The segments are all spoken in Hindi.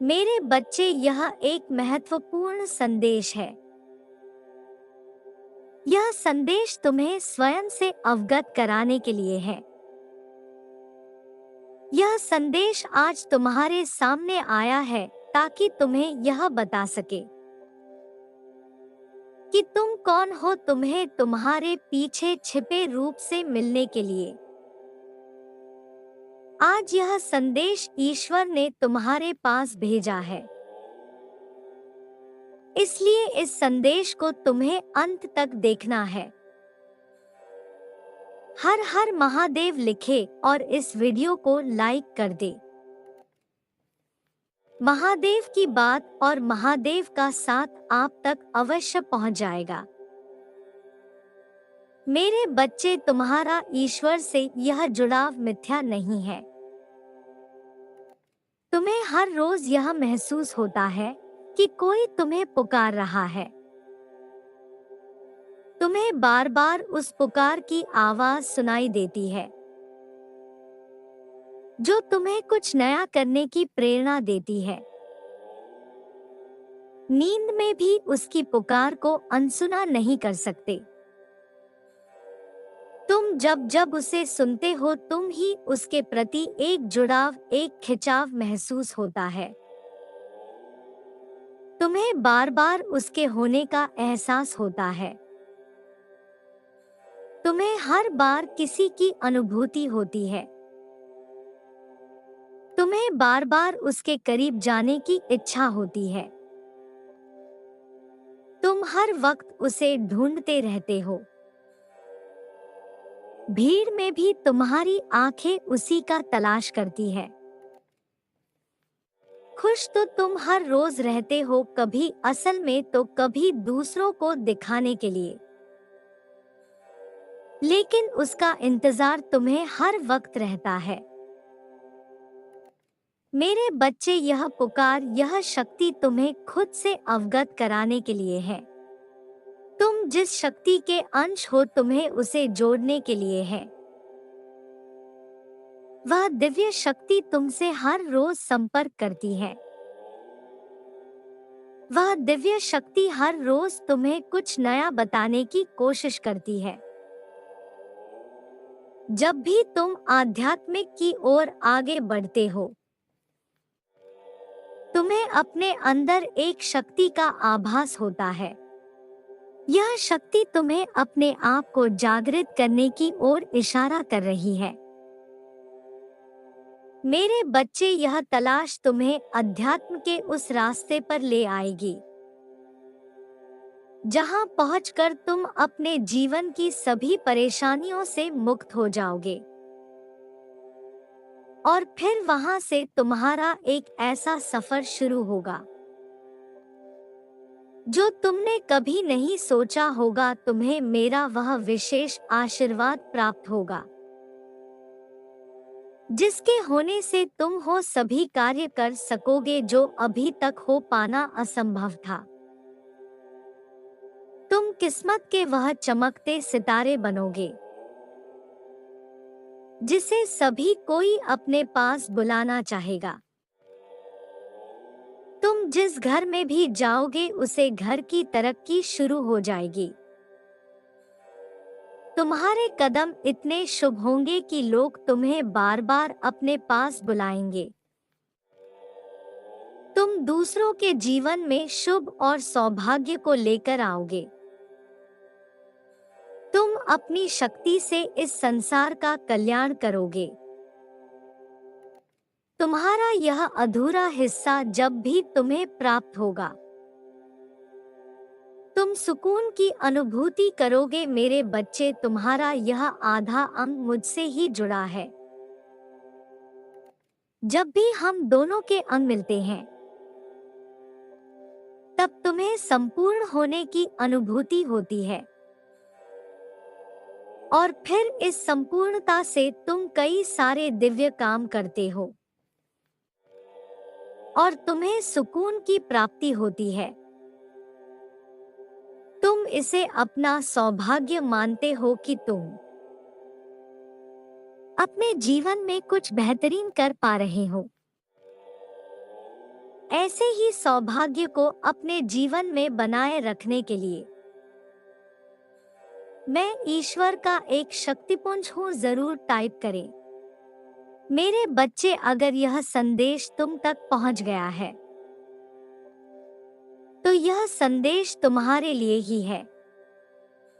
मेरे बच्चे, यह एक महत्वपूर्ण संदेश है। यह संदेश तुम्हें स्वयं से अवगत कराने के लिए है। यह संदेश आज तुम्हारे सामने आया है ताकि तुम्हें यह बता सके कि तुम कौन हो, तुम्हें तुम्हारे पीछे छिपे रूप से मिलने के लिए। आज यह संदेश ईश्वर ने तुम्हारे पास भेजा है, इसलिए इस संदेश को तुम्हें अंत तक देखना है। हर हर महादेव लिखे और इस वीडियो को लाइक कर दे। महादेव की बात और महादेव का साथ आप तक अवश्य पहुंच जाएगा। मेरे बच्चे, तुम्हारा ईश्वर से यह जुड़ाव मिथ्या नहीं है। तुम्हें हर रोज यह महसूस होता है कि कोई तुम्हें पुकार रहा है। तुम्हें बार बार उस पुकार की आवाज सुनाई देती है जो तुम्हें कुछ नया करने की प्रेरणा देती है। नींद में भी उसकी पुकार को अनसुना नहीं कर सकते। तुम जब जब उसे सुनते हो, तुम ही उसके प्रति एक जुड़ाव, एक खिंचाव महसूस होता है। तुम्हें बार बार उसके होने का एहसास होता है। तुम्हें हर बार किसी की अनुभूति होती है। तुम्हें बार बार उसके करीब जाने की इच्छा होती है। तुम हर वक्त उसे ढूंढते रहते हो। भीड़ में भी तुम्हारी आंखें उसी का तलाश करती है। खुश तो तुम हर रोज रहते हो, कभी असल में तो कभी दूसरों को दिखाने के लिए, लेकिन उसका इंतजार तुम्हें हर वक्त रहता है। मेरे बच्चे, यह पुकार, यह शक्ति तुम्हें खुद से अवगत कराने के लिए है। तुम जिस शक्ति के अंश हो, तुम्हें उसे जोड़ने के लिए है। वह दिव्य शक्ति तुमसे हर रोज संपर्क करती है। वह दिव्य शक्ति हर रोज तुम्हें कुछ नया बताने की कोशिश करती है। जब भी तुम आध्यात्मिक की ओर आगे बढ़ते हो, तुम्हें अपने अंदर एक शक्ति का आभास होता है। यह शक्ति तुम्हें अपने आप को जागृत करने की ओर इशारा कर रही है। मेरे बच्चे, यह तलाश तुम्हें अध्यात्म के उस रास्ते पर ले आएगी जहां पहुंचकर तुम अपने जीवन की सभी परेशानियों से मुक्त हो जाओगे, और फिर वहां से तुम्हारा एक ऐसा सफर शुरू होगा जो तुमने कभी नहीं सोचा होगा। तुम्हें मेरा वह विशेष आशीर्वाद प्राप्त होगा जिसके होने से तुम हो सभी कार्य कर सकोगे जो अभी तक हो पाना असंभव था। तुम किस्मत के वह चमकते सितारे बनोगे जिसे सभी कोई अपने पास बुलाना चाहेगा। तुम जिस घर में भी जाओगे, उसे घर की तरक्की शुरू हो जाएगी। तुम्हारे कदम इतने शुभ होंगे कि लोग तुम्हें बार बार अपने पास बुलाएंगे। तुम दूसरों के जीवन में शुभ और सौभाग्य को लेकर आओगे। तुम अपनी शक्ति से इस संसार का कल्याण करोगे। तुम्हारा यह अधूरा हिस्सा जब भी तुम्हें प्राप्त होगा, तुम सुकून की अनुभूति करोगे। मेरे बच्चे, तुम्हारा यह आधा अंग मुझसे ही जुड़ा है। जब भी हम दोनों के अंग मिलते हैं, तब तुम्हें संपूर्ण होने की अनुभूति होती है, और फिर इस संपूर्णता से तुम कई सारे दिव्य काम करते हो और तुम्हें सुकून की प्राप्ति होती है। तुम इसे अपना सौभाग्य मानते हो कि तुम अपने जीवन में कुछ बेहतरीन कर पा रहे हो। ऐसे ही सौभाग्य को अपने जीवन में बनाए रखने के लिए मैं ईश्वर का एक शक्तिपुंज हूँ जरूर टाइप करें। मेरे बच्चे, अगर यह संदेश तुम तक पहुँच गया है तो यह संदेश तुम्हारे लिए ही है।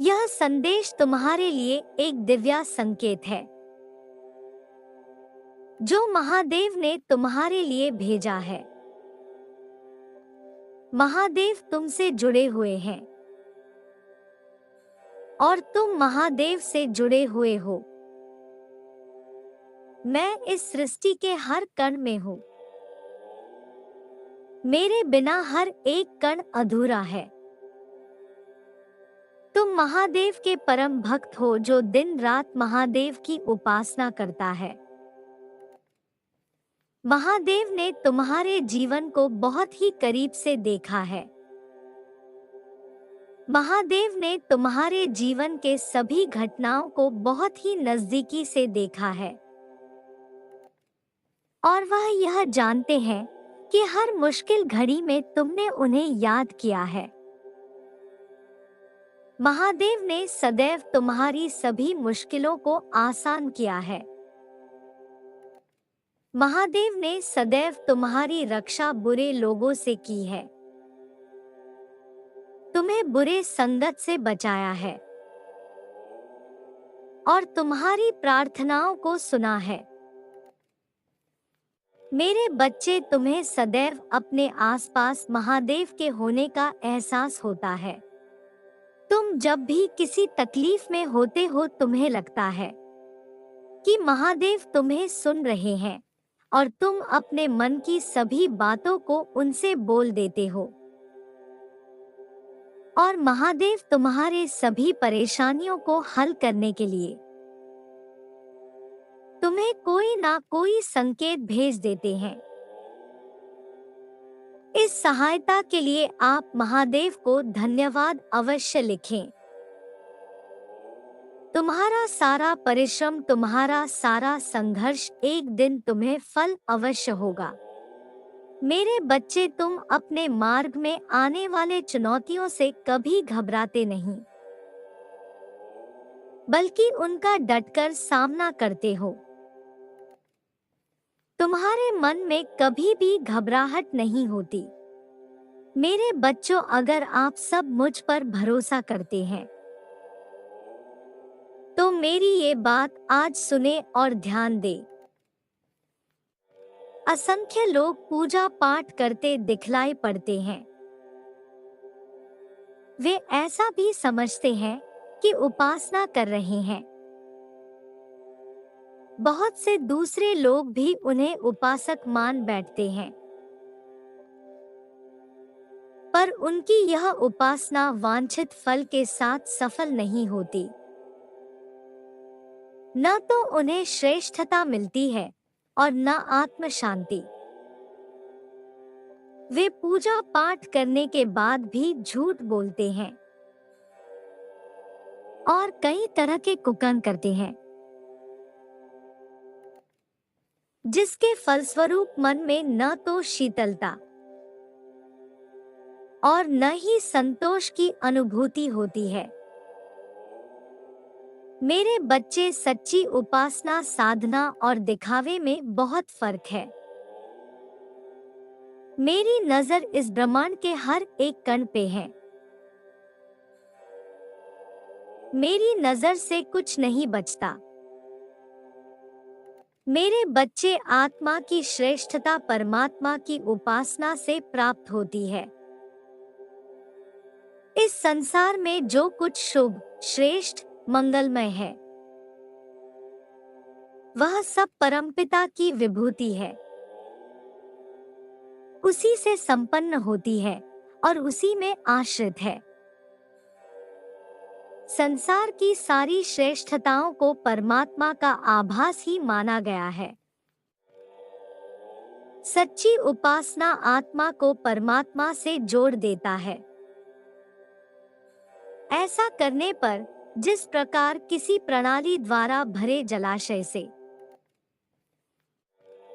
यह संदेश तुम्हारे लिए एक दिव्य संकेत है जो महादेव ने तुम्हारे लिए भेजा है। महादेव तुमसे जुड़े हुए हैं और तुम महादेव से जुड़े हुए हो। मैं इस सृष्टि के हर कण में हूँ। मेरे बिना हर एक कण अधूरा है। तुम महादेव के परम भक्त हो जो दिन रात महादेव की उपासना करता है। महादेव ने तुम्हारे जीवन को बहुत ही करीब से देखा है। महादेव ने तुम्हारे जीवन के सभी घटनाओं को बहुत ही नजदीकी से देखा है और वह यह जानते हैं कि हर मुश्किल घड़ी में तुमने उन्हें याद किया है। महादेव ने सदैव तुम्हारी सभी मुश्किलों को आसान किया है। महादेव ने सदैव तुम्हारी रक्षा बुरे लोगों से की है। तुम्हें बुरे संगत से बचाया है और तुम्हारी प्रार्थनाओं को सुना है। मेरे बच्चे, तुम्हें सदैव अपने आसपास महादेव के होने का एहसास होता है। तुम जब भी किसी तकलीफ में होते हो तुम्हें लगता है कि महादेव तुम्हें सुन रहे हैं और तुम अपने मन की सभी बातों को उनसे बोल देते हो और महादेव तुम्हारे सभी परेशानियों को हल करने के लिए तुम्हें कोई ना कोई संकेत भेज देते हैं। इस सहायता के लिए आप महादेव को धन्यवाद अवश्य लिखें। तुम्हारा सारा परिश्रम, तुम्हारा सारा संघर्ष एक दिन तुम्हें फल अवश्य होगा। मेरे बच्चे, तुम अपने मार्ग में आने वाले चुनौतियों से कभी घबराते नहीं, बल्कि उनका डटकर सामना करते हो। तुम्हारे मन में कभी भी घबराहट नहीं होती। मेरे बच्चों, अगर आप सब मुझ पर भरोसा करते हैं तो मेरी ये बात आज सुने और ध्यान दें। असंख्य लोग पूजा पाठ करते दिखलाई पड़ते हैं। वे ऐसा भी समझते हैं कि उपासना कर रहे हैं। बहुत से दूसरे लोग भी उन्हें उपासक मान बैठते हैं, पर उनकी यह उपासना वांछित फल के साथ सफल नहीं होती। न तो उन्हें श्रेष्ठता मिलती है और न आत्म शांति। वे पूजा पाठ करने के बाद भी झूठ बोलते हैं और कई तरह के कुकर्म करते हैं, जिसके फलस्वरूप मन में न तो शीतलता और न ही संतोष की अनुभूति होती है। मेरे बच्चे, सच्ची उपासना, साधना और दिखावे में बहुत फर्क है। मेरी नजर इस ब्रह्मांड के हर एक कण पे है। मेरी नजर से कुछ नहीं बचता। मेरे बच्चे, आत्मा की श्रेष्ठता परमात्मा की उपासना से प्राप्त होती है। इस संसार में जो कुछ शुभ, श्रेष्ठ, मंगलमय है वह सब परमपिता की विभूति है। उसी से संपन्न होती है और उसी में आश्रित है। संसार की सारी श्रेष्ठताओं को परमात्मा का आभास ही माना गया है। सच्ची उपासना आत्मा को परमात्मा से जोड़ देता है। ऐसा करने पर जिस प्रकार किसी प्रणाली द्वारा भरे जलाशय से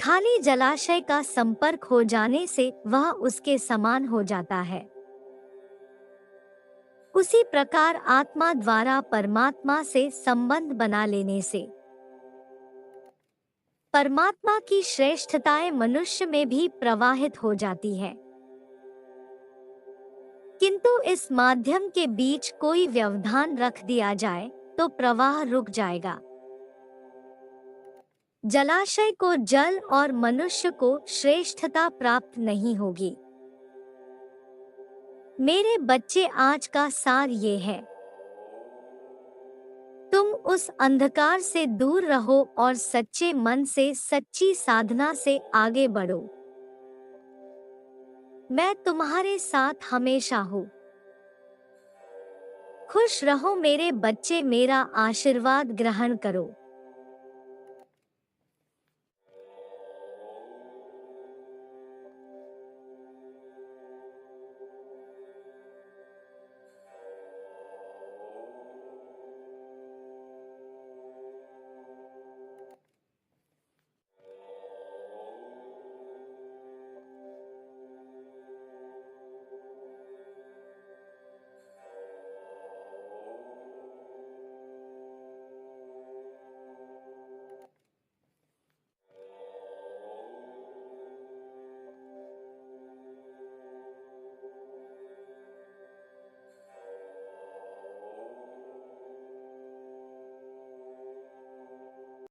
खाली जलाशय का संपर्क हो जाने से वह उसके समान हो जाता है। उसी प्रकार आत्मा द्वारा परमात्मा से संबंध बना लेने से परमात्मा की श्रेष्ठताएं मनुष्य में भी प्रवाहित हो जाती है। किंतु इस माध्यम के बीच कोई व्यवधान रख दिया जाए तो प्रवाह रुक जाएगा। जलाशय को जल और मनुष्य को श्रेष्ठता प्राप्त नहीं होगी। मेरे बच्चे, आज का सार ये है, तुम उस अंधकार से दूर रहो और सच्चे मन से, सच्ची साधना से आगे बढ़ो। मैं तुम्हारे साथ हमेशा हूँ। खुश रहो मेरे बच्चे, मेरा आशीर्वाद ग्रहण करो।